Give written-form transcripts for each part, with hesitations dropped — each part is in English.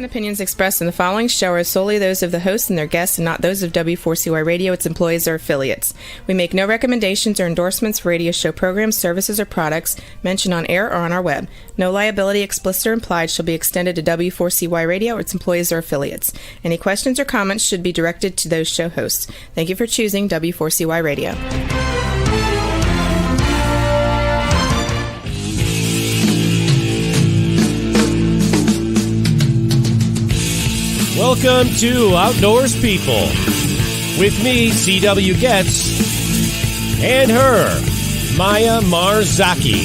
and opinions expressed in the following show are solely those of the host and their guests and not those of W4CY Radio, its employees, or affiliates. We make no recommendations or endorsements for radio show programs, services, or products mentioned on air or on our web. No liability, explicit or implied, shall be extended to W4CY Radio, its employees, or affiliates. Any questions or comments should be directed to those show hosts. Thank you for choosing W4CY Radio. Welcome to Outdoors People with me, C.W. Getz, and her, Maya Marzaki.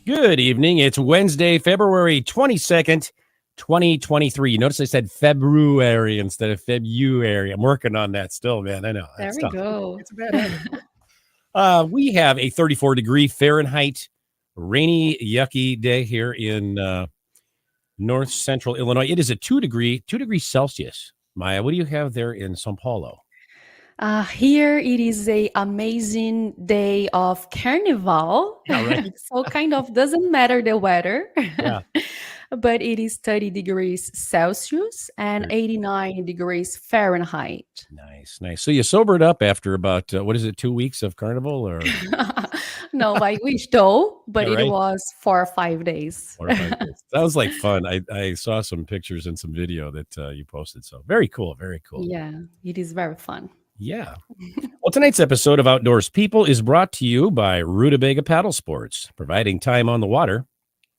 Good evening. It's Wednesday, February 22nd, 2023. You notice I said February instead of February. I'm working on that still, man. I know. There we go. It's a bad habit. We have a 34-degree Fahrenheit rainy, yucky day here in north central Illinois. It is a 2 degrees Celsius. Maya, what do you have there in São Paulo? Here it is a amazing day of Carnival. Yeah, right. So kind of doesn't matter the weather. Yeah. But it is 30 degrees Celsius and 89 degrees Fahrenheit. Nice. So you sobered up after about, 2 weeks of Carnival? Or No, I wish though, but Yeah, right? it was 4 or 5 days. 4 or 5 days. Sounds like fun. I saw some pictures and some video that you posted. So very cool. Very cool. Yeah, it is very fun. Yeah. Well, tonight's episode of Outdoors People is brought to you by Rutabaga Paddle Sports, providing time on the water.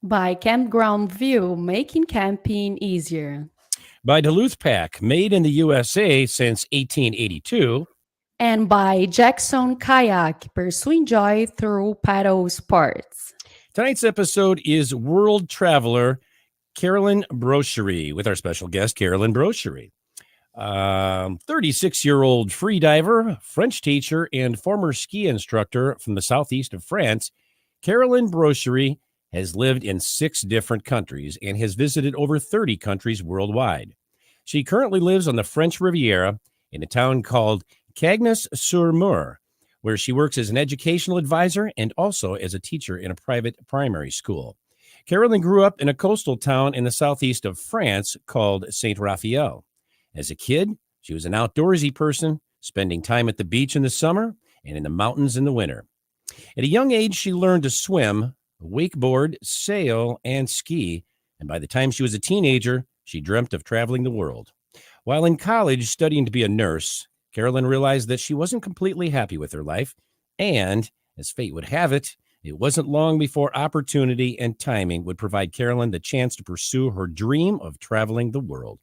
By Campground View, making camping easier. By Duluth Pack, made in the USA since 1882. And by Jackson Kayak, pursuing joy through paddle sports. Tonight's episode is world traveler Carolyn Brochery with our special guest, Carolyn Brochery. 36-year-old free diver, French teacher, and former ski instructor from the southeast of France, Carolyn Brochery has lived in 6 different countries and has visited over 30 countries worldwide. She currently lives on the French Riviera in a town called Cagnes-sur-Mer, where she works as an educational advisor and also as a teacher in a private primary school. Carolyn grew up in a coastal town in the southeast of France called Saint-Raphael. As a kid, she was an outdoorsy person, spending time at the beach in the summer and in the mountains in the winter. At a young age, she learned to swim, wakeboard, sail, and ski, and by the time she was a teenager, she dreamt of traveling the world. While in college studying to be a nurse, Carolyn realized that she wasn't completely happy with her life, and, as fate would have it, it wasn't long before opportunity and timing would provide Carolyn the chance to pursue her dream of traveling the world.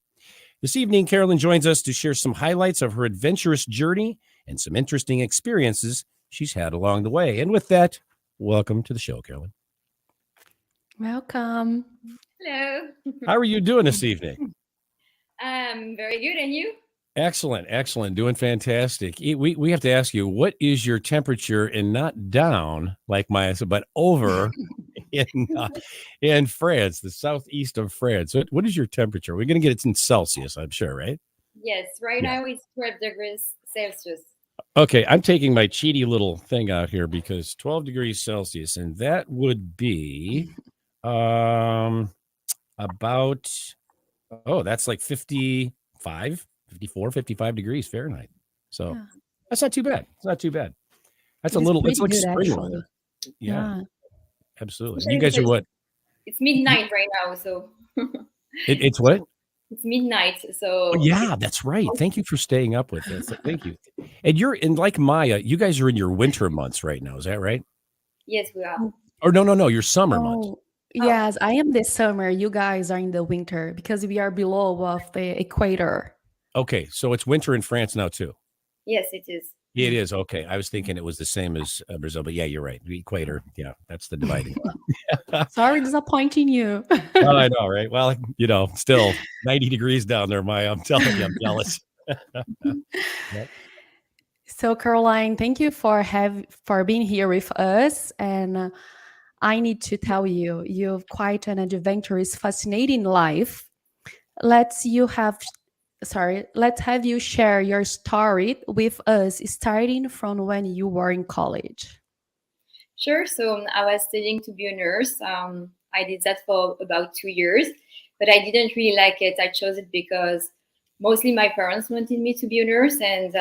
This evening, Carolyn joins us to share some highlights of her adventurous journey and some interesting experiences she's had along the way. And with that, welcome to the show, Carolyn. Welcome. Hello. How are you doing this evening? Very good. And you? Excellent. Doing fantastic. We have to ask you, what is your temperature, and not down like Maya said, but over in France, the southeast of France? What is your temperature? We're going to get it in Celsius, I'm sure, right? Yes. Right now it's 12 degrees Celsius. Okay, I'm taking my cheaty little thing out here because 12 degrees Celsius, and that would be about, that's like 55 degrees Fahrenheit. So Yeah. That's not too bad. It's not too bad. That's It a is little, pretty it's like good, spring actually. weather. Yeah, absolutely. Especially You guys are because what? It's midnight right now, so It's what? it's midnight. So Oh, yeah, that's right. Thank you for staying up with this. Thank you. And you're in, like Maya, you guys are in your winter months right now. Is that right? yes, we are. Or no, your summer months. Oh, yes, I am this summer. You guys are in the winter because we are below of the equator. Okay, so it's winter in France now too. Yes, it is. It is. Okay. I was thinking it was the same as Brazil, but yeah, you're right. The equator. Yeah, that's the dividing line. Sorry disappointing you. Well, I know, right? Well, still 90 degrees down there, Maya. I'm telling you, I'm jealous. Yep. So Caroline, thank you for being here with us. And I need to tell you, you've quite an adventurous, fascinating life. You have let's have you share your story with us, starting from when you were in college. Sure. So I was studying to be a nurse. I did that for about 2 years, but I didn't really like it. I chose it because mostly my parents wanted me to be a nurse, and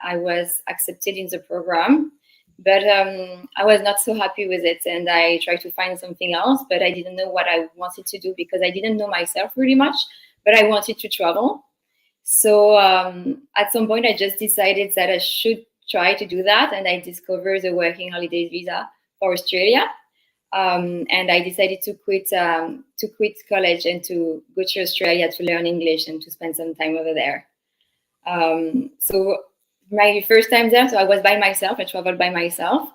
I was accepted in the program. But I was not so happy with it, and I tried to find something else, but I didn't know what I wanted to do because I didn't know myself really much, but I wanted to travel. So at some point, I just decided that I should try to do that, and I discovered the working holidays visa for Australia. And I decided to quit college and to go to Australia to learn English and to spend some time over there. So my first time there, so I was by myself. I traveled by myself,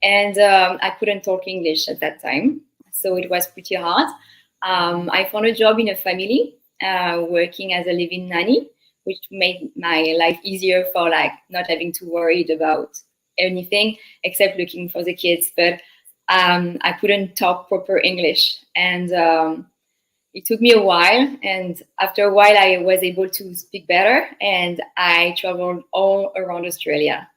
and I couldn't talk English at that time, so it was pretty hard. I found a job in a family working as a live-in nanny, which made my life easier for like not having to worry about anything except looking for the kids. But I couldn't talk proper English, and it took me a while. And after a while, I was able to speak better, and I traveled all around Australia.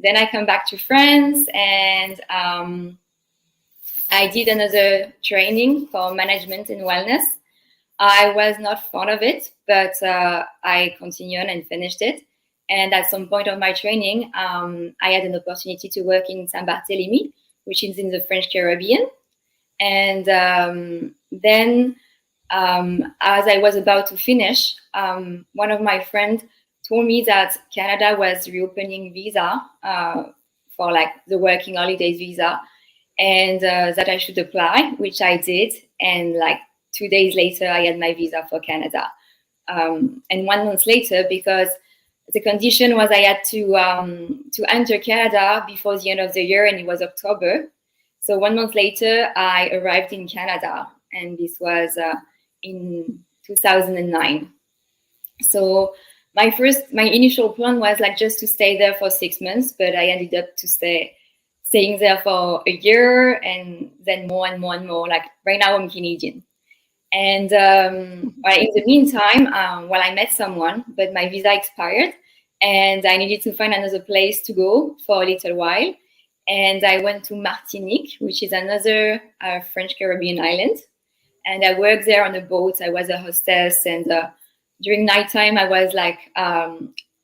Then I come back to France, and I did another training for management and wellness. I was not fond of it, but I continued and finished it. And at some point of my training, I had an opportunity to work in Saint-Barthélemy, which is in the French Caribbean. And then as I was about to finish, one of my friends told me that Canada was reopening visa for like the working holidays visa, and that I should apply, which I did. And like 2 days later, I had my visa for Canada. And 1 month later, because the condition was I had to enter Canada before the end of the year, and it was October. So 1 month later, I arrived in Canada, and this was in 2009. So my initial plan was like just to stay there for 6 months, but I ended up to staying there for a year, and then more and more and more. Like right now, I'm Canadian. And in the meantime, I met someone, but my visa expired, and I needed to find another place to go for a little while. And I went to Martinique, which is another French Caribbean island. And I worked there on a boat. I was a hostess, and during nighttime, I was like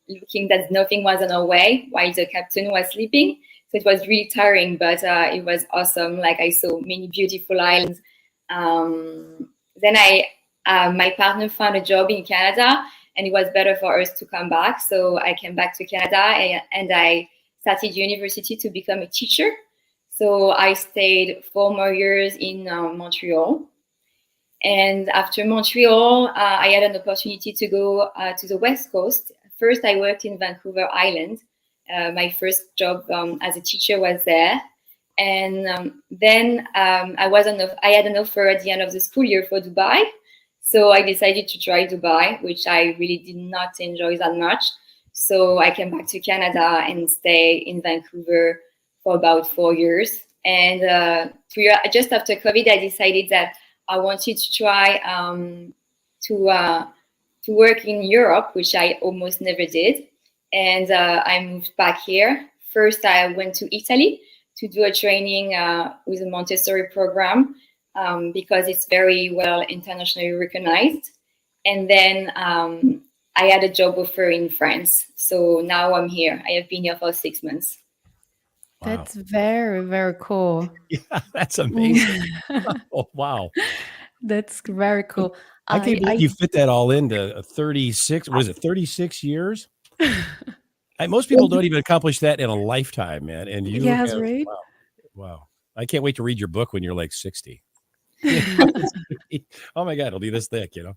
looking that nothing was on our way while the captain was sleeping. So it was really tiring, but it was awesome. Like I saw many beautiful islands. Then my partner found a job in Canada, and it was better for us to come back. So I came back to Canada, and I started university to become a teacher. So I stayed 4 more years in Montreal. And after Montreal, I had an opportunity to go to the West Coast. First, I worked in Vancouver Island. My first job as a teacher was there. And then I had an offer at the end of the school year for Dubai. So I decided to try Dubai, which I really did not enjoy that much. So I came back to Canada and stayed in Vancouver for about 4 years. And just after COVID, I decided that I wanted to try to work in Europe, which I almost never did. And I moved back here. First, I went to Italy to do a training with a Montessori program because it's very well internationally recognized. And then I had a job offer in France. So now I'm here. I have been here for 6 months. Wow. That's very, very cool. Yeah, that's amazing. Oh, wow. That's very cool. I can't believe you fit that all into 36. What is it, 36 years? Most people don't even accomplish that in a lifetime, man. And you have, right? Wow. I can't wait to read your book when you're like 60. Oh my God, it'll be this thick, you know.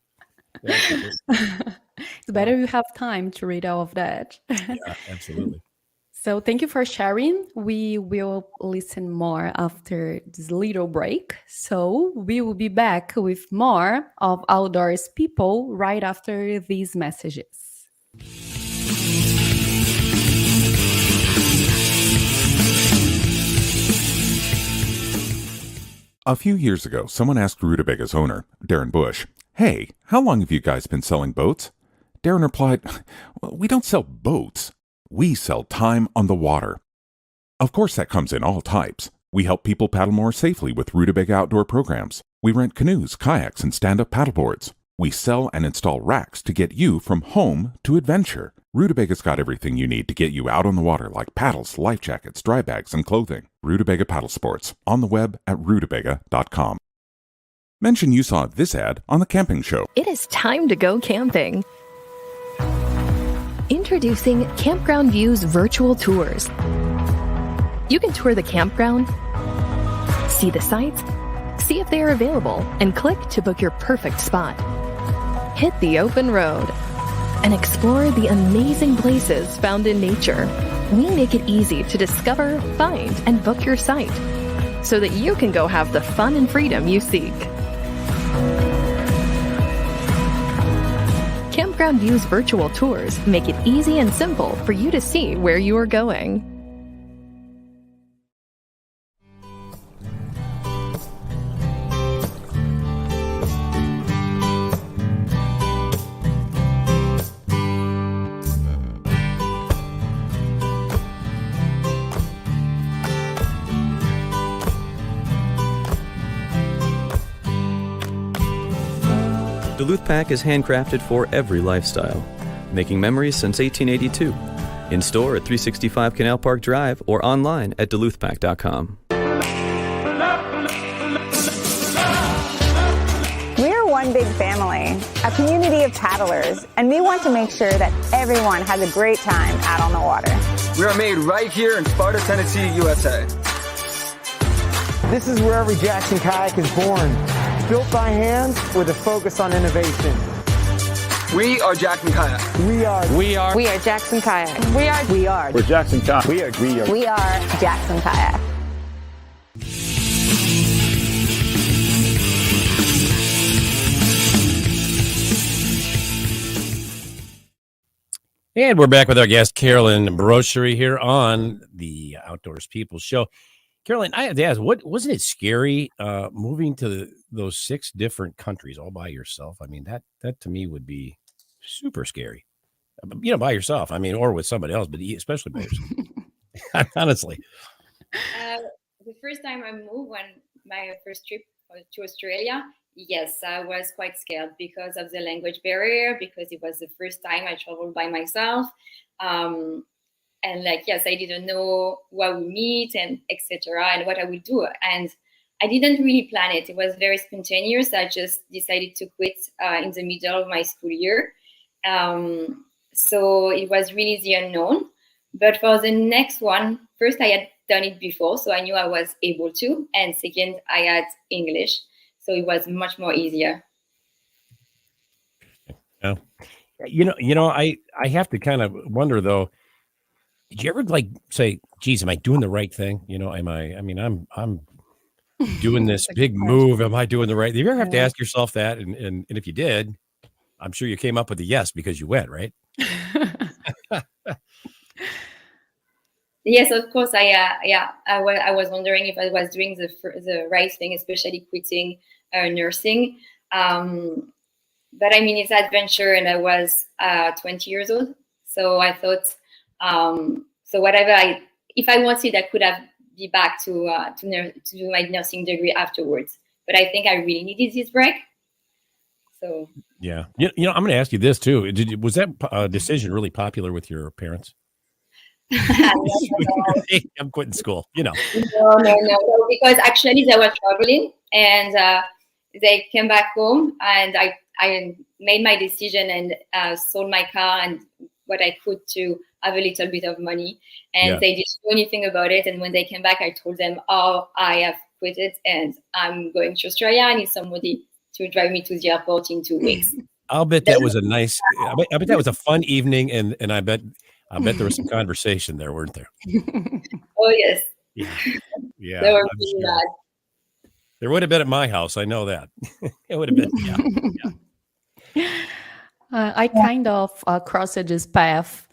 It's better you have time to read all of that. Yeah, absolutely. So thank you for sharing. We will listen more after this little break. So we will be back with more of Outdoors People right after these messages. A few years ago, someone asked Rutabaga's owner, Darren Bush, "Hey, how long have you guys been selling boats?" Darren replied, "Well, we don't sell boats. We sell time on the water." Of course, that comes in all types. We help people paddle more safely with Rutabaga outdoor programs. We rent canoes, kayaks, and stand-up paddleboards. We sell and install racks to get you from home to adventure. Rutabaga's got everything you need to get you out on the water, like paddles, life jackets, dry bags, and clothing. Rutabaga Paddle Sports, on the web at rutabaga.com. Mention you saw this ad on The Camping Show. It is time to go camping. Introducing Campground View's virtual tours. You can tour the campground, see the sites, see if they are available, and click to book your perfect spot. Hit the open road and explore the amazing places found in nature. We make it easy to discover, find, and book your site so that you can go have the fun and freedom you seek. Campground View's virtual tours make it easy and simple for you to see where you are going. Duluth Pack is handcrafted for every lifestyle, making memories since 1882. In store at 365 Canal Park Drive or online at duluthpack.com. We're one big family, a community of paddlers, and we want to make sure that everyone has a great time out on the water. We are made right here in Sparta, Tennessee, USA. This is where every Jackson kayak is born. Built by hand with a focus on innovation. We are Jackson Kayak. We are Jackson Kayak. We're Jackson Kayak. We are Jackson Kayak. And we're back with our guest, Carolyn Brochery, here on the Outdoors People Show. Carolyn, I have to ask, wasn't it scary moving to those 6 different countries all by yourself? I mean, that to me would be super scary. By yourself. I mean, or with somebody else, but especially by yourself. Honestly. The first time I moved, when my first trip to Australia, yes, I was quite scared because of the language barrier, because it was the first time I traveled by myself. And yes, I didn't know who I would meet and etc. and what I would do. And I didn't really plan it. It was very spontaneous. I just decided to quit in the middle of my school year. So it was really the unknown. But for the next one, first I had done it before, so I knew I was able to. And second, I had English, so it was much more easier. Yeah. I have to kind of wonder though. Did you ever say, geez, am I doing the right thing? I'm doing this big move. Am I doing the right? Did you ever have to ask yourself that? And if you did, I'm sure you came up with a yes because you went, right? Yes, of course. I was wondering if I was doing the right thing, especially quitting nursing. But I mean, it's adventure, and I was 20 years old, so I thought, so whatever if I wanted, I could have be back to do my nursing degree afterwards. But I think I really needed this break. So yeah, I'm going to ask you this too. Was that decision really popular with your parents? I'm quitting school. No, because actually they were traveling and they came back home, and I made my decision and sold my car and what I could to have a little bit of money, and they didn't know anything about it. And when they came back, I told them, "Oh, I have quit it, and I'm going to Australia. I need somebody to drive me to the airport in 2 weeks." I'll bet that was a nice. I bet that was a fun evening, and I bet there was some conversation there, weren't there? Oh yes. Yeah. They were really mad. There would have been at my house. I know that. It would have been. Yeah. I kind of crossed this path,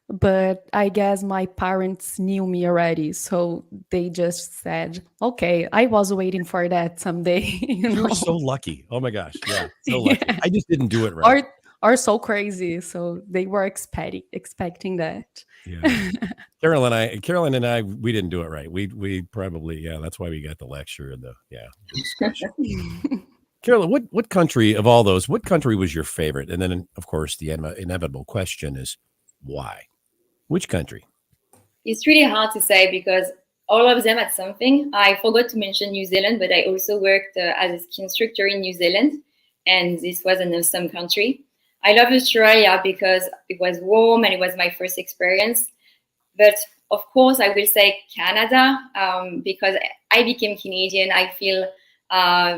but I guess my parents knew me already, so they just said, "Okay, I was waiting for that someday." You're so lucky. Oh my gosh, yeah, so lucky. I just didn't do it right. are so crazy. So they were expecting that. Yeah. Carolyn and I, we didn't do it right. We probably, that's why we got the lecture and the discussion. Carolyn, what country of all those, what country was your favorite? And then, of course, the inevitable question is why? Which country? It's really hard to say because all of them had something. I forgot to mention New Zealand, but I also worked as a ski instructor in New Zealand, and this was an awesome country. I love Australia because it was warm and it was my first experience. But of course, I will say Canada because I became Canadian. I feel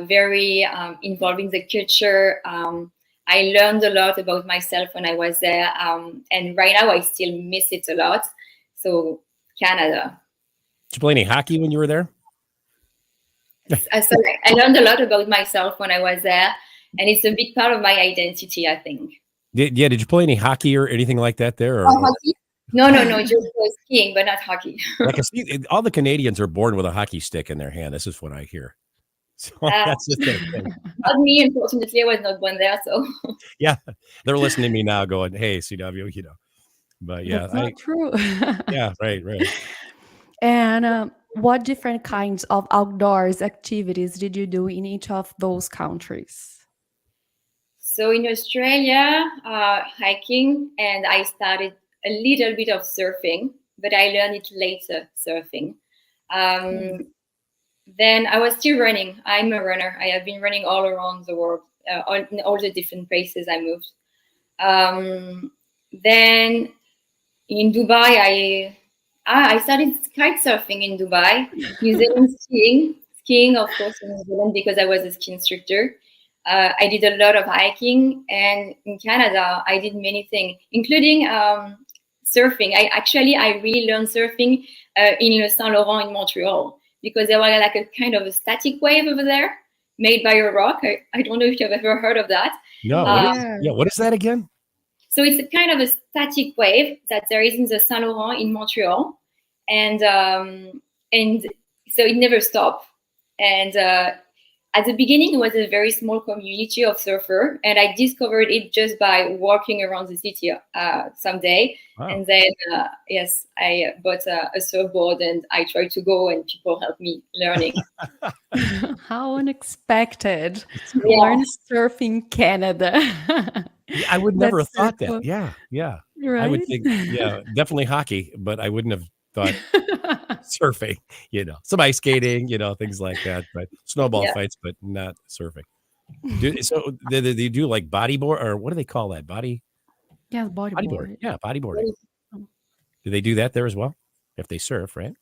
very involved in the culture. I learned a lot about myself when I was there. And right now, I still miss it a lot. So Canada. Did you play any hockey when you were there? So I learned a lot about myself when I was there. And it's a big part of my identity, I think. Did you play any hockey or anything like that there? Or, hockey? No, just skiing, but not hockey. All the Canadians are born with a hockey stick in their hand. This is what I hear. So that's the thing. Not me, unfortunately. I was not born there, so. Yeah, they're listening to me now going, hey, CW, But yeah. That's not true. Yeah, right. And what different kinds of outdoors activities did you do in each of those countries? So in Australia, hiking, and I started a little bit of surfing, but I learned it later, surfing. Then I was still running. I'm a runner. I have been running all around the world, in all the different places I moved. Then in Dubai, I started kite surfing in Dubai. New Zealand skiing, of course, in New Zealand because I was a ski instructor. I did a lot of hiking, and in Canada, I did many things, including surfing. I really learned surfing in Le Saint Laurent in Montreal because there was like a kind of a static wave over there made by a rock. I don't know if you've ever heard of that. No. What is that again? So it's a kind of a static wave that there is in the Saint Laurent in Montreal, and so it never stopped. And at the beginning, it was a very small community of surfers, and I discovered it just by walking around the city someday. Wow. And then, I bought a surfboard, and I tried to go, and people helped me learning. How unexpected! Learn surfing Canada. I would never have thought that. Yeah. Right? I would think, definitely hockey, but I wouldn't have thought surfing, some ice skating, things like that, but snowball fights, but not surfing. So they do like bodyboard, or what do they call that? Bodyboard. Yeah, bodyboarding. Do they do that there as well? If they surf, right?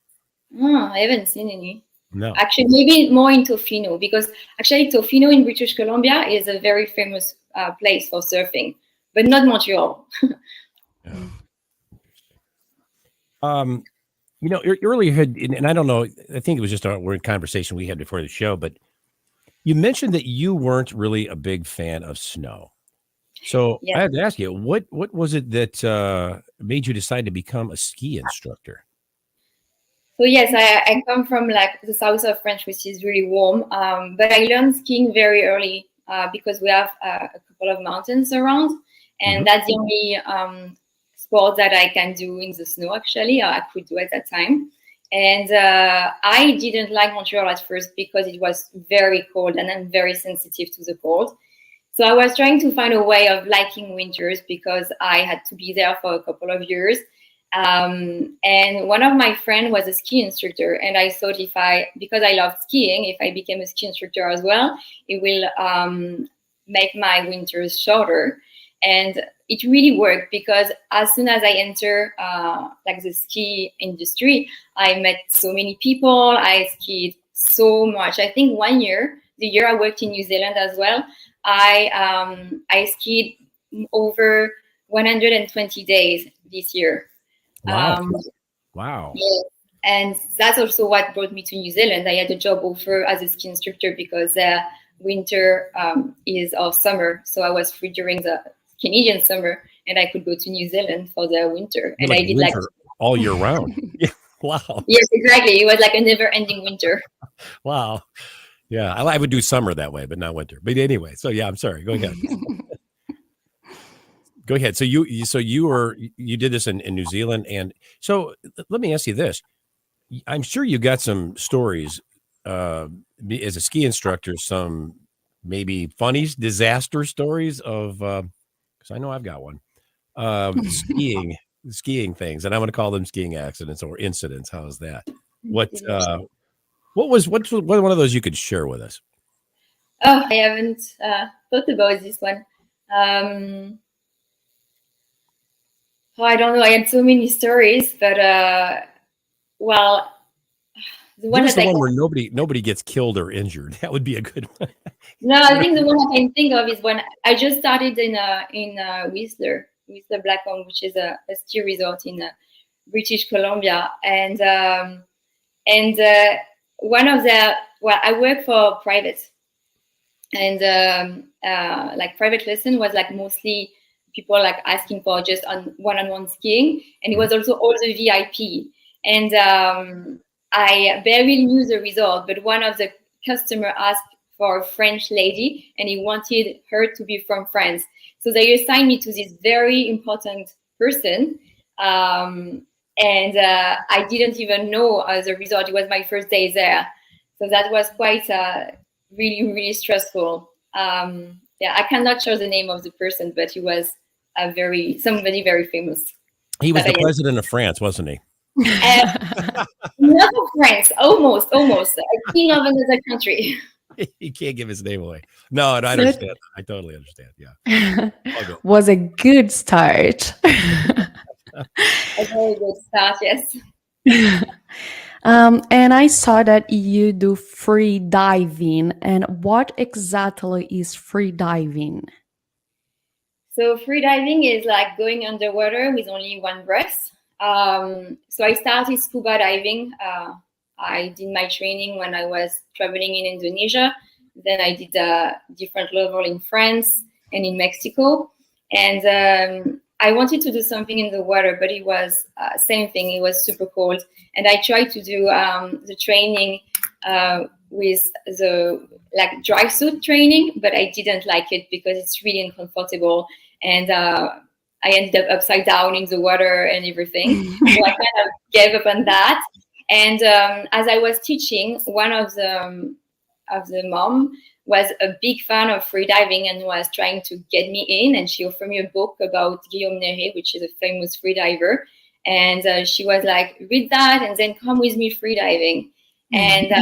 I haven't seen any. No. Actually, maybe more in Tofino, because actually Tofino in British Columbia is a very famous place for surfing, but not Montreal. Earlier, and I don't know, I think it was just a word conversation we had before the show, but you mentioned that you weren't really a big fan of snow. So I had to ask you, what was it that made you decide to become a ski instructor? So yes, I come from like the south of France, which is really warm, but I learned skiing very early because we have a couple of mountains around, and that's the only sport that I can do in the snow, actually, or I could do at that time. And I didn't like Montreal at first because it was very cold, and I'm very sensitive to the cold. So I was trying to find a way of liking winters because I had to be there for a couple of years. And one of my friends was a ski instructor, and I thought because I love skiing, if I became a ski instructor as well, it will make my winters shorter. And it really worked because as soon as I enter like the ski industry, I met so many people. I skied so much. I think one year, the year I worked in New Zealand as well, I skied over 120 days this year. Wow. Yeah. And that's also what brought me to New Zealand. I had a job offer as a ski instructor because winter is our summer. So I was free during the Canadian summer, and I could go to New Zealand for the winter. And I did like all year round. Yeah. Wow. Yes, exactly. It was like a never-ending winter. Wow. Yeah, I would do summer that way, but not winter. But anyway, so yeah, I'm sorry. Go ahead. Go ahead. So you did this in New Zealand, and so let me ask you this: I'm sure you got some stories as a ski instructor, some maybe funny disaster stories of because I know I've got one skiing things, and I'm going to call them skiing accidents or incidents. How's that? What's one of those you could share with us? Oh, I haven't thought about this one. I don't know. I had so many stories, but well, the one Give us that the one where nobody gets killed or injured. That would be a good one. No, I think the one I can think of is when I just started in Whistler Blackcomb, which is a ski resort in British Columbia, and one of I work for private, and like private lesson was like mostly people like asking for just on one-on-one skiing, and it was also all the VIP, and I barely knew the result, but one of the customer asked for a French lady, and he wanted her to be from France. So they assigned me to this very important person, and I didn't even know the result. It was my first day there, so that was quite really, really stressful. I cannot share the name of the person, but he was somebody very famous. He was the president of France, wasn't he? Not of France, almost a king of another country. He can't give his name away. No, I understand. I totally understand. Yeah, was a good start. A very good start, yes. And I saw that you do free diving. And what exactly is free diving? So free diving is like going underwater with only one breath. So I started scuba diving. I did my training when I was traveling in Indonesia. Then I did a different level in France and in Mexico. And I wanted to do something in the water, but it was same thing. It was super cold. And I tried to do the training with the like dry suit training, but I didn't like it because it's really uncomfortable. And I ended up upside down in the water and everything. So I kind of gave up on that. And as I was teaching, one of the mom was a big fan of free diving and was trying to get me in. And she offered me a book about Guillaume Neret, which is a famous free diver. And she was like, read that and then come with me free diving. And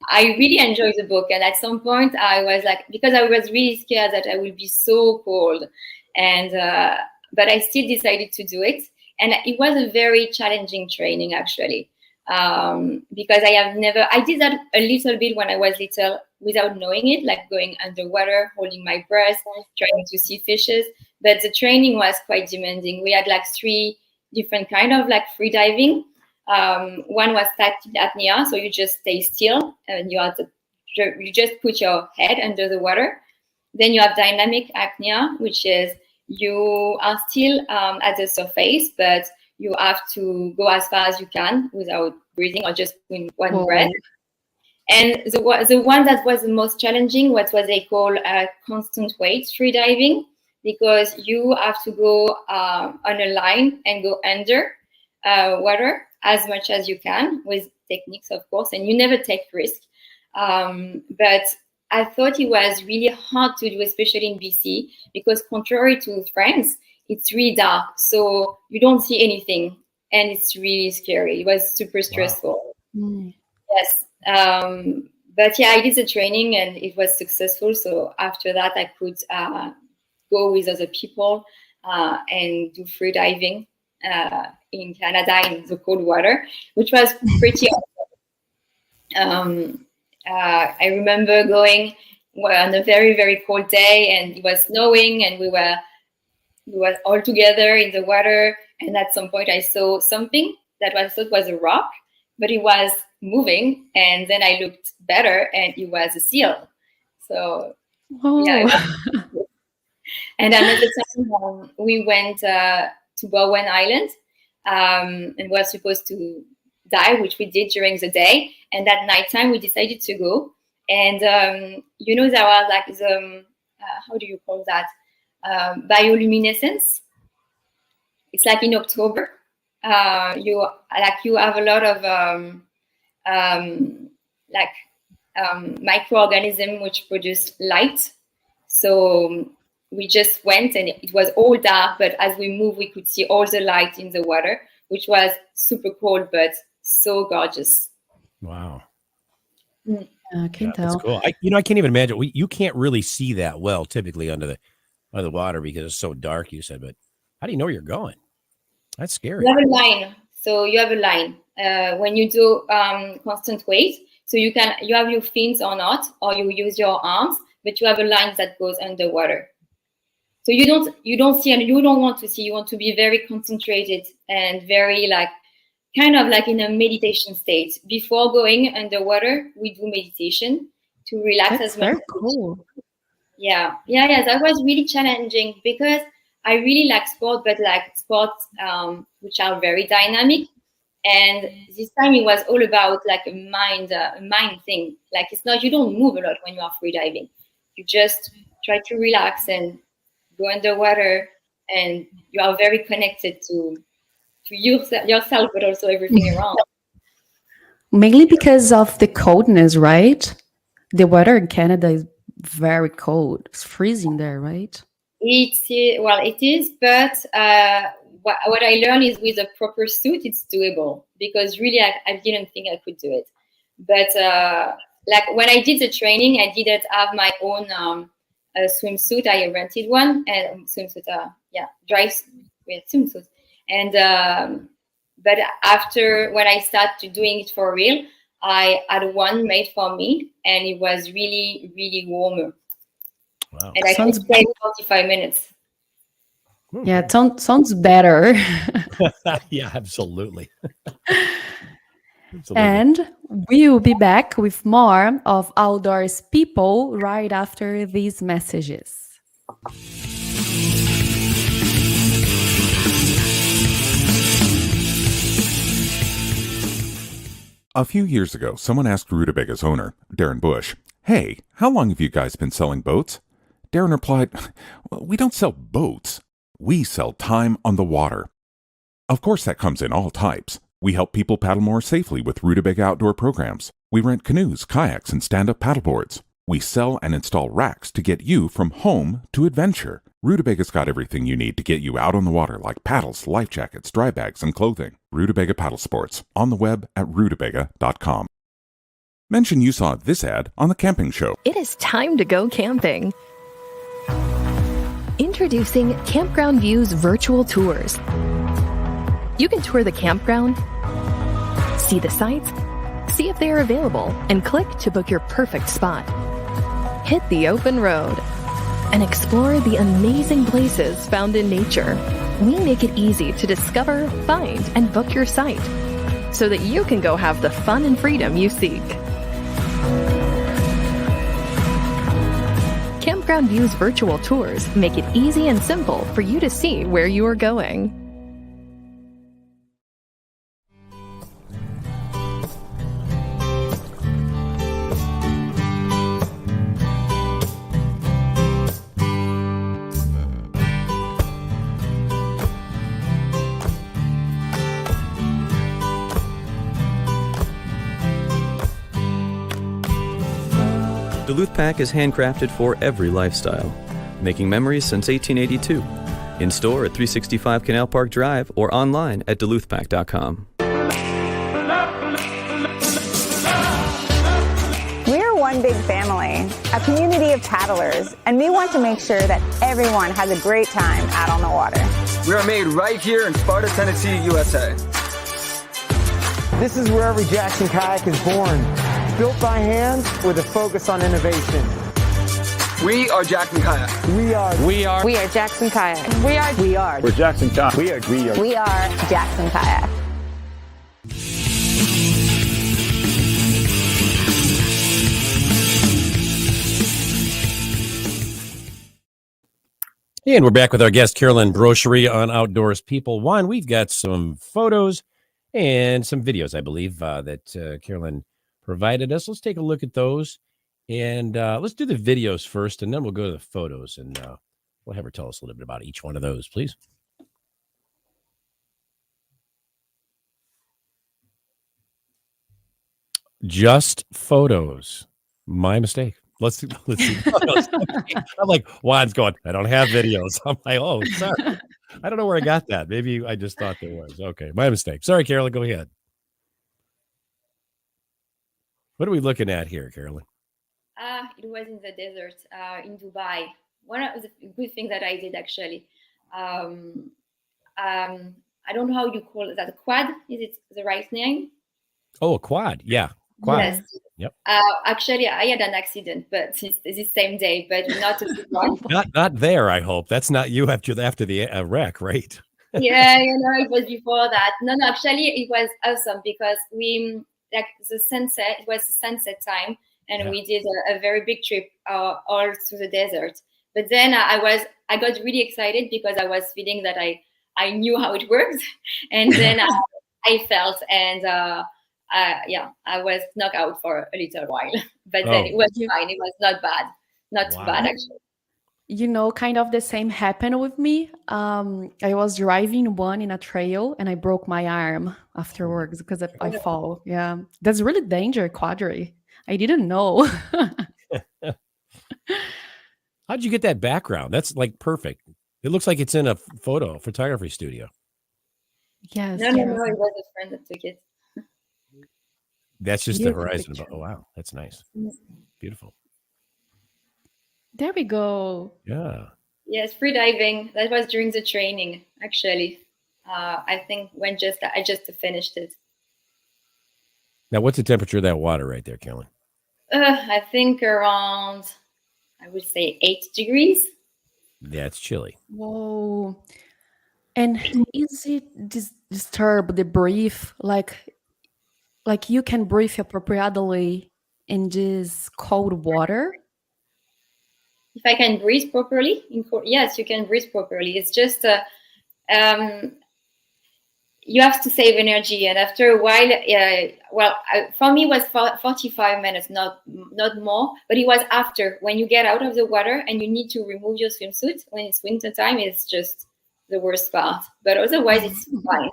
I really enjoyed the book. And at some point I was like, because I was really scared that I would be so cold. And but I still decided to do it. And it was a very challenging training, actually. Because I did that a little bit when I was little without knowing it, like going underwater, holding my breath, trying to see fishes. But the training was quite demanding. We had like 3 different kind of like free diving. One was static apnea, so you just stay still and you just put your head under the water. Then you have dynamic apnea, which is you are still at the surface, but you have to go as far as you can without breathing or just in one breath. And the one that was the most challenging was what they call constant weight free diving, because you have to go on a line and go under water as much as you can with techniques, of course, and you never take risk. But I thought it was really hard to do, especially in BC, because contrary to France, it's really dark, so you don't see anything, and it's really scary. It was super stressful. Wow. Yes, but yeah, I did the training and it was successful. So after that, I could go with other people and do free diving in Canada in the cold water, which was pretty awesome. I remember going on a very, very cold day, and it was snowing, and we were all together in the water. And at some point, I saw something that I thought was a rock, but it was moving. And then I looked better, and it was a seal. So, yeah. And another time we went to Bowen Island, and we were supposed to dive, which we did during the day. And at nighttime, we decided to go. And, there was like the, how do you call that? bioluminescence. It's like in October. You have a lot of microorganisms which produce light. So we just went and it was all dark, but as we moved, we could see all the light in the water, which was super cold, but so gorgeous. Wow. I can tell. That's cool. I can't even imagine. You can't really see that well typically under the water because it's so dark, you said, but how do you know where you're going? That's scary. You have a line. So you have a line when you do constant weight. So you have your fins or not, or you use your arms, but you have a line that goes underwater. So you don't see and you don't want to see. You want to be very concentrated and very kind of like in a meditation state. Before going underwater, we do meditation to relax That's as much. very cool. Yeah. That was really challenging because I really like sport, but like sports which are very dynamic. And this time it was all about like a mind thing. Like it's not, you don't move a lot when you are freediving. You just try to relax and go underwater, and you are very connected to yourself, but also everything around. Mainly because of the coldness, right? The weather in Canada is very cold. It's freezing there, right? It is, but what I learned is with a proper suit, it's doable because really I didn't think I could do it. But like when I did the training, I didn't have my own swimsuit. I rented one and swimsuit, dry swimsuit. And but after when I started doing it for real, I had one made for me, and it was really, really warmer. Wow. And I could stay 45 minutes. Yeah, it sounds better. Yeah, absolutely. And we will be back with more of Outdoors People right after these messages. A few years ago, someone asked Rutabaga's owner, Darren Bush, "Hey, how long have you guys been selling boats?" Darren replied, "Well, we don't sell boats. We sell time on the water." Of course, that comes in all types. We help people paddle more safely with Rutabaga outdoor programs. We rent canoes, kayaks, and stand-up paddleboards. We sell and install racks to get you from home to adventure. Rutobaga's got everything you need to get you out on the water, like paddles, life jackets, dry bags, and clothing. Rutabaga Paddle Sports, on the web at rutabaga.com. Mention you saw this ad on The Camping Show. It is time to go camping. Introducing Campground View's virtual tours. You can tour the campground, see the sights, see if they are available, and click to book your perfect spot. Hit the open road and explore the amazing places found in nature. We make it easy to discover, find, and book your site so that you can go have the fun and freedom you seek. Campground View's virtual tours make it easy and simple for you to see where you are going. Duluth Pack is handcrafted for every lifestyle, making memories since 1882. In store at 365 Canal Park Drive or online at duluthpack.com. We're one big family, a community of paddlers, and we want to make sure that everyone has a great time out on the water. We are made right here in Sparta, Tennessee, USA. This is where every Jackson kayak is born. Built by hand with a focus on innovation. We are Jackson Kayak. We are Jackson Kayak. We're Jackson Kayak. We are Jackson Kayak. And we're back with our guest, Carolyn Brochery, on Outdoors People. Juan, we've got some photos and some videos, I believe, that Carolyn provided us. Let's take a look at those. And let's do the videos first, and then we'll go to the photos. And We'll have her tell us a little bit about each one of those, please. Just photos. My mistake. Let's see. I'm like, Juan's going, I don't have videos. I'm like, oh, sorry. I don't know where I got that. Maybe I just thought there was. Okay, my mistake. Sorry, Carolyn, go ahead. What are we looking at here, Carolyn? It was in the desert in Dubai. One of the good things that I did, actually. I don't know how you call it. That a quad? Is it the right name? Oh, a quad. Yeah. Quad. Yes. Yep. Actually, I had an accident, but it's the same day, but not a big one. Not there, I hope. That's not you after the wreck, right? Yeah, it was before that. No, actually, it was awesome because we, like the sunset, it was the sunset time, and we did a very big trip all through the desert. But then I got really excited because I was feeling that I knew how it works, and then I felt, and I was knocked out for a little while, but then it was fine. It was not bad, not too bad actually. Kind of the same happened with me. I was driving one in a trail and I broke my arm afterwards because I fall. Yeah, that's really dangerous, quadri. I didn't know. How'd you get that background? That's like perfect. It looks like it's in a photography studio. Yes. No, it was a friend that took it. That's just the horizon. Oh, wow. That's nice. Beautiful. There we go. Yeah. Yes, free diving. That was during the training, actually. I think I just finished it. Now, what's the temperature of that water right there, Carolyn? I think around, I would say 8 degrees. Yeah, it's chilly. Whoa. And is it disturb the breath? Like you can breathe appropriately in this cold water? If I can breathe properly, yes, you can breathe properly. It's just you have to save energy, and after a while, for me, it was 45 minutes, not more. But it was after, when you get out of the water and you need to remove your swimsuit when it's winter time. It's just the worst part, but otherwise it's fine.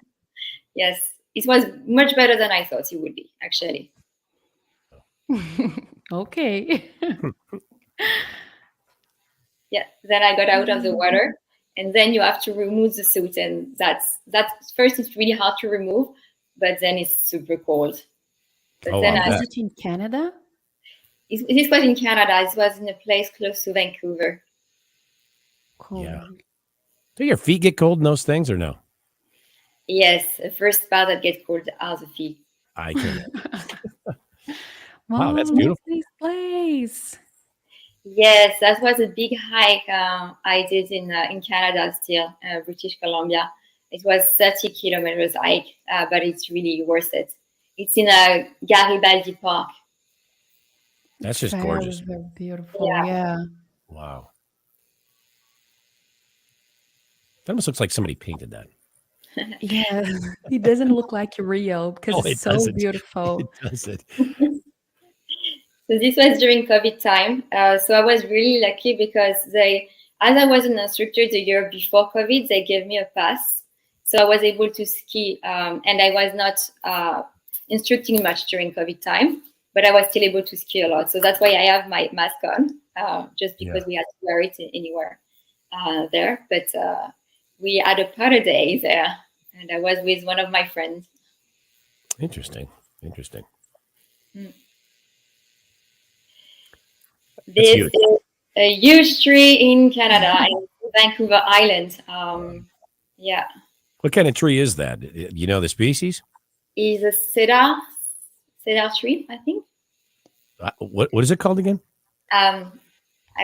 Yes, it was much better than I thought it would be, actually. Okay. Yeah, then I got out of the water, and then you have to remove the suit, and that's first it's really hard to remove, but then it's super cold. But is it in Canada? This was in Canada. It was in a place close to Vancouver. Cool. Yeah. Do your feet get cold in those things or no? Yes, the first part that gets cold are the feet. I can. Wow, that's beautiful. This place. Yes, that was a big hike I did in Canada still, British Columbia. It was 30 kilometers hike, but it's really worth it. It's in a Garibaldi Park. That's just gorgeous. Very beautiful. Yeah. Wow. That almost looks like somebody painted that. Yeah, it doesn't look like real because it's so beautiful. It doesn't. So this was during COVID time. So I was really lucky because as I was an instructor the year before COVID, they gave me a pass. So I was able to ski, and I was not instructing much during COVID time, but I was still able to ski a lot. So that's why I have my mask on, just because we had to wear it anywhere there. But we had a party day there, and I was with one of my friends. Interesting. This is a huge tree in Canada, in Vancouver Island. Yeah. What kind of tree is that? You know the species? Is a cedar tree, I think. What is it called again? I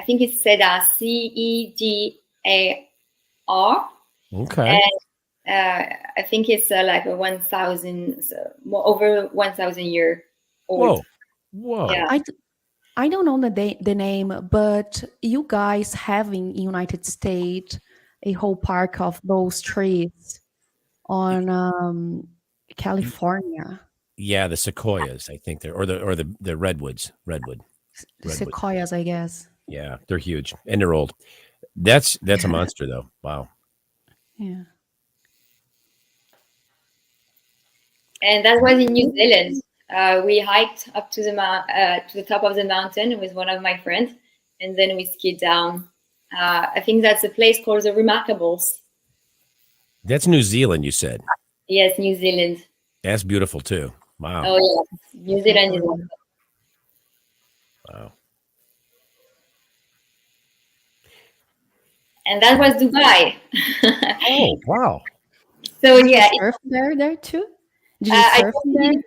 think it's cedar, CEDAR. Okay. And I think it's like a 1,000, over 1,000 year old. Whoa. Yeah. I don't know the name, but you guys have in United States a whole park of those trees on California. Yeah, the sequoias, I think they're or the redwoods. Redwood. Sequoias, I guess. Yeah, they're huge and they're old. That's a monster, though. Wow. Yeah. And that was in New Zealand. We hiked up to the top of the mountain with one of my friends, and then we skied down. I think that's a place called the Remarkables. That's New Zealand, you said. Yes, New Zealand. That's beautiful too. Wow. Oh yeah, New Zealand is awesome. Wow. And that was Dubai. Oh wow. So Did yeah, you surf there too? Did you I surf there? did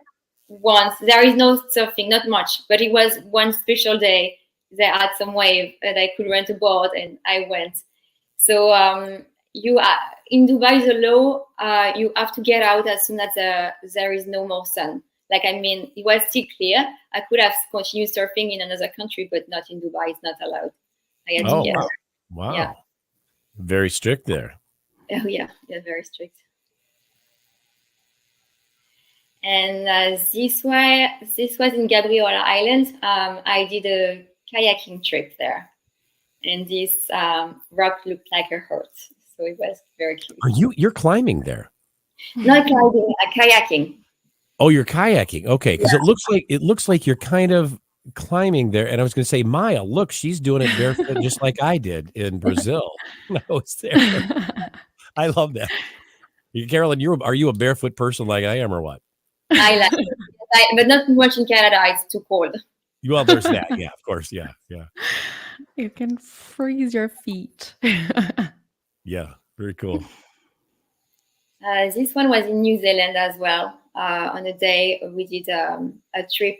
once. There is no surfing, not much, but it was one special day. They had some wave and I could rent a board, and I went. So you in Dubai, the law you have to get out as soon as there is no more sun. Like, I mean, it was still clear. I could have continued surfing in another country, but not in Dubai. It's not allowed. I had to get out. Wow. Yeah. Very strict there. Oh yeah, very strict. And this was in Gabriola Island. I did a kayaking trip there, and this rock looked like a heart, so it was very cute. You're climbing there? Not climbing, kayaking. Oh, you're kayaking. Okay, because it looks like you're kind of climbing there. And I was going to say, Maya, look, she's doing it barefoot just like I did in Brazil. I was there. I love that. Carolyn, are you a barefoot person like I am, or what? I like it, but not too much in Canada. It's too cold. Well, there's that. Yeah, of course. Yeah. You can freeze your feet. Yeah, very cool. This one was in New Zealand as well. On a day we did a trip.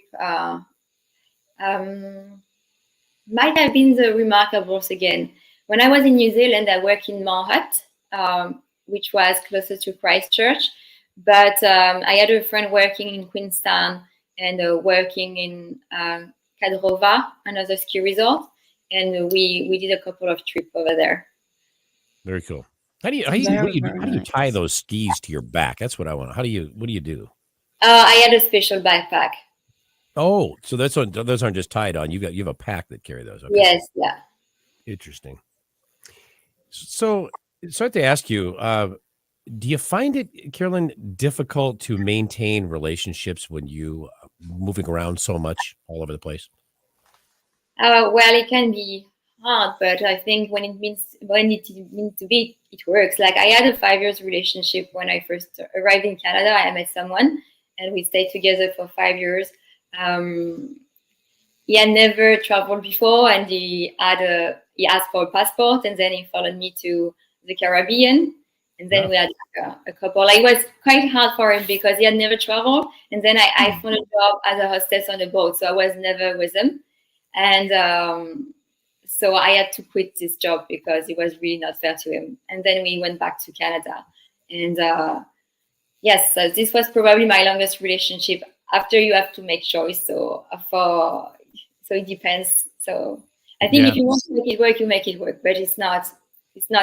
Might have been the Remarkables again. When I was in New Zealand, I worked in Mount Hutt, which was closer to Christchurch. But I had a friend working in Queenstown and working in Kadrova, another ski resort, and we did a couple of trips over there. Very cool. How do you tie those skis to your back? That's what I want. What do you do? I had a special backpack. Oh, so those aren't just tied on. You have a pack that carry those. Okay. Yes, yeah. Interesting. So I have to ask you, do you find it, Carolyn, difficult to maintain relationships when you moving around so much all over the place? Well, it can be hard, but I think when it means to be, it works. Like, I had a 5 years relationship when I first arrived in Canada. I met someone, and we stayed together for 5 years. He had never traveled before, and he asked for a passport, and then he followed me to the Caribbean. And then we had a couple. Like, it was quite hard for him because he had never traveled. And then I found a job as a hostess on a boat, so I was never with him. And so I had to quit this job because it was really not fair to him. And then we went back to Canada. And yes, so this was probably my longest relationship. After, you have to make choice. So it depends. So I think if you want to make it work, you make it work. But it's not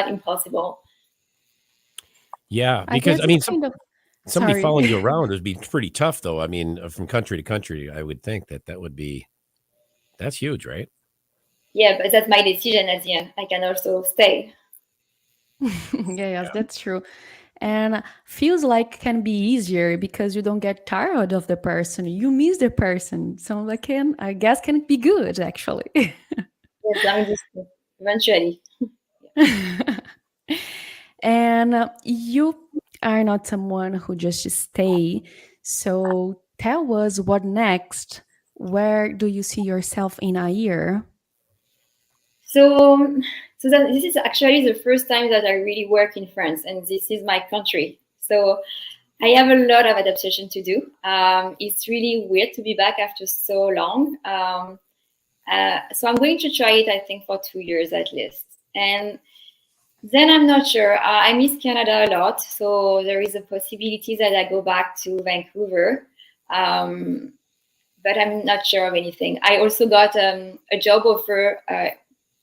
impossible. Yeah, because I mean, somebody following you around would be pretty tough, though. I mean, from country to country, I would think that would be, that's huge, right? Yeah, but that's my decision at the end. I can also stay. Yes, that's true. And feels like can be easier because you don't get tired of the person. You miss the person. So I guess can be good, actually. Yes, I'm just eventually. And you are not someone who just stay. So tell us what next. Where do you see yourself in a year? So this is actually the first time that I really work in France, and this is my country. So I have a lot of adaptation to do. It's really weird to be back after so long. So I'm going to try it, I think, for 2 years at least. And then I'm not sure. I miss Canada a lot. So there is a possibility that I go back to Vancouver. But I'm not sure of anything. I also got a job offer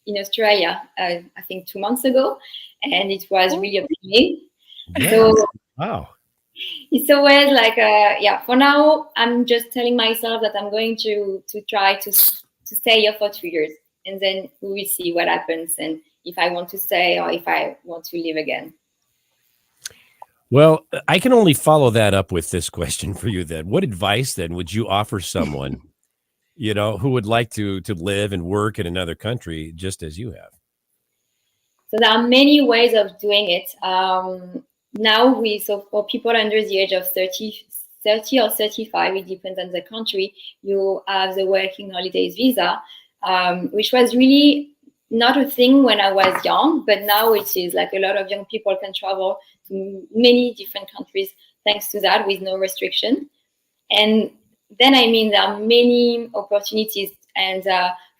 in Australia, I think 2 months ago, and it was really appealing. Yes. So wow. It's always like, for now, I'm just telling myself that I'm going to try to stay here for 2 years. and then we will see what happens and if I want to stay or if I want to leave again. Well, I can only follow that up with this question for you then. What advice then would you offer someone, who would like to live and work in another country just as you have? So there are many ways of doing it. Now so for people under the age of 30 or 35, it depends on the country, you have the working holidays visa, which was really not a thing when I was young, but now it is. Like a lot of young people can travel to many different countries thanks to that with no restriction. And then, there are many opportunities. And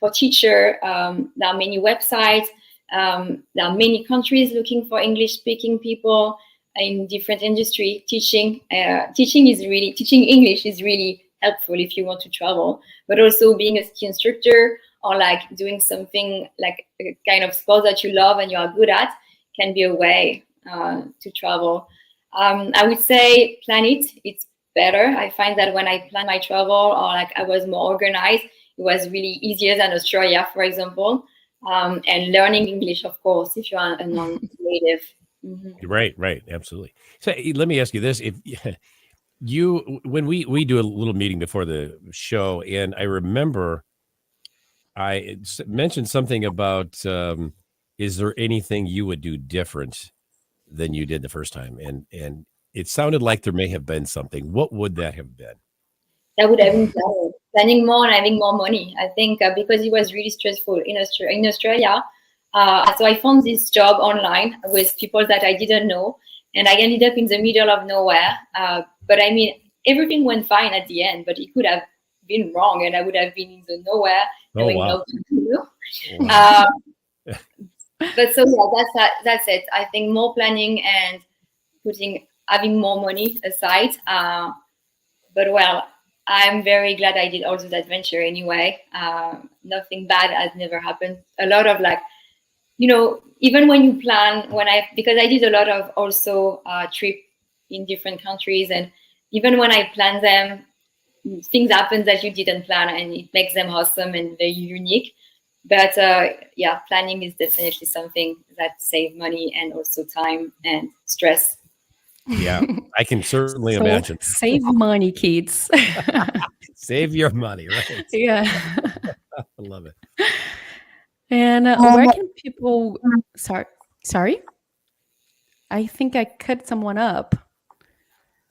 for teacher, there are many websites. There are many countries looking for English-speaking people in different industry. Teaching English is really helpful if you want to travel. But also being a ski instructor or like doing something like a kind of sport that you love and you are good at can be a way to travel. I would say plan it. It's better. I find that when I plan my travel or like I was more organized, it was really easier than Australia, for example. And learning English, of course, if you are a non-native. Mm-hmm. Right, absolutely. So let me ask you this: if when we do a little meeting before the show, and I remember I mentioned something about is there anything you would do different than you did the first time? And it sounded like there may have been something. What would that have been? That would have been planning more and having more money. I think because it was really stressful in Australia. So I found this job online with people that I didn't know, and I ended up in the middle of nowhere. But everything went fine at the end, but it could have been wrong, and I would have been in the nowhere knowing what to do. Wow. But so yeah, that's it. I think more planning and having more money aside. But well, I'm very glad I did all this adventure anyway. Nothing bad has never happened. A lot of even when you plan, because I did a lot of also trip in different countries, and even when I plan them, things happen that you didn't plan, and it makes them awesome and very unique. But planning is definitely something that saves money and also time and stress. Yeah, I can certainly imagine. Save money, kids. Save your money, right? Yeah. I love it. And where can people... Sorry? I think I cut someone up.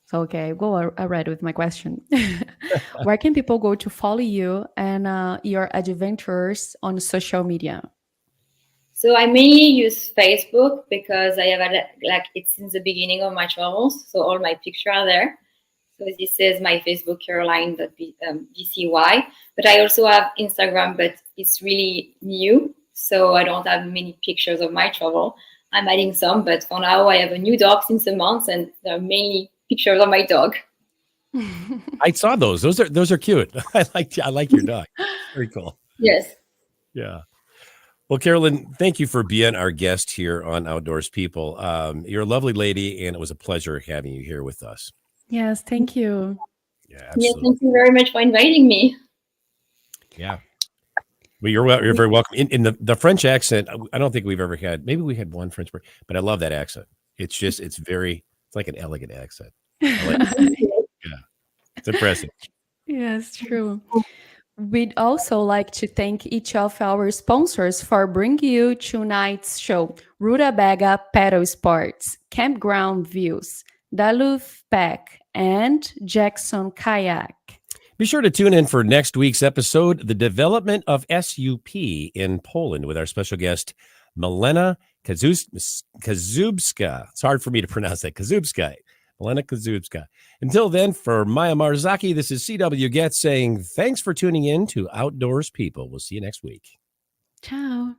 So, okay, go ahead with my question. Where can people go to follow you and your adventures on social media? So I mainly use Facebook because I have it's since the beginning of my travels. So all my pictures are there. So this is my Facebook, Caroline.bcy. But I also have Instagram, but it's really new. So I don't have many pictures of my travel. I'm adding some, but for now I have a new dog since a month, and there are mainly pictures of my dog. I saw those. Those are cute. I like your dog. Very cool. Yes. Yeah. Well, Carolyn, thank you for being our guest here on Outdoors People. You're a lovely lady, and it was a pleasure having you here with us. Yes, thank you. Yeah, absolutely. Yes, thank you very much for inviting me. Yeah. Well, you're very welcome. In the French accent, I don't think we've ever had. Maybe we had one French person, but I love that accent. It's like an elegant accent. Yeah, it's impressive. Yes, true. We'd also like to thank each of our sponsors for bringing you tonight's show: Rutabaga Paddle Sports, Campground Views, Duluth Pack, and Jackson Kayak. Be sure to tune in for next week's episode, The Development of SUP in Poland, with our special guest, Milena Kazubska. It's hard for me to pronounce that. Kazubska. Milena Kazubska. Until then, for Maya Marzaki, this is C.W. Getz saying thanks for tuning in to Outdoors People. We'll see you next week. Ciao.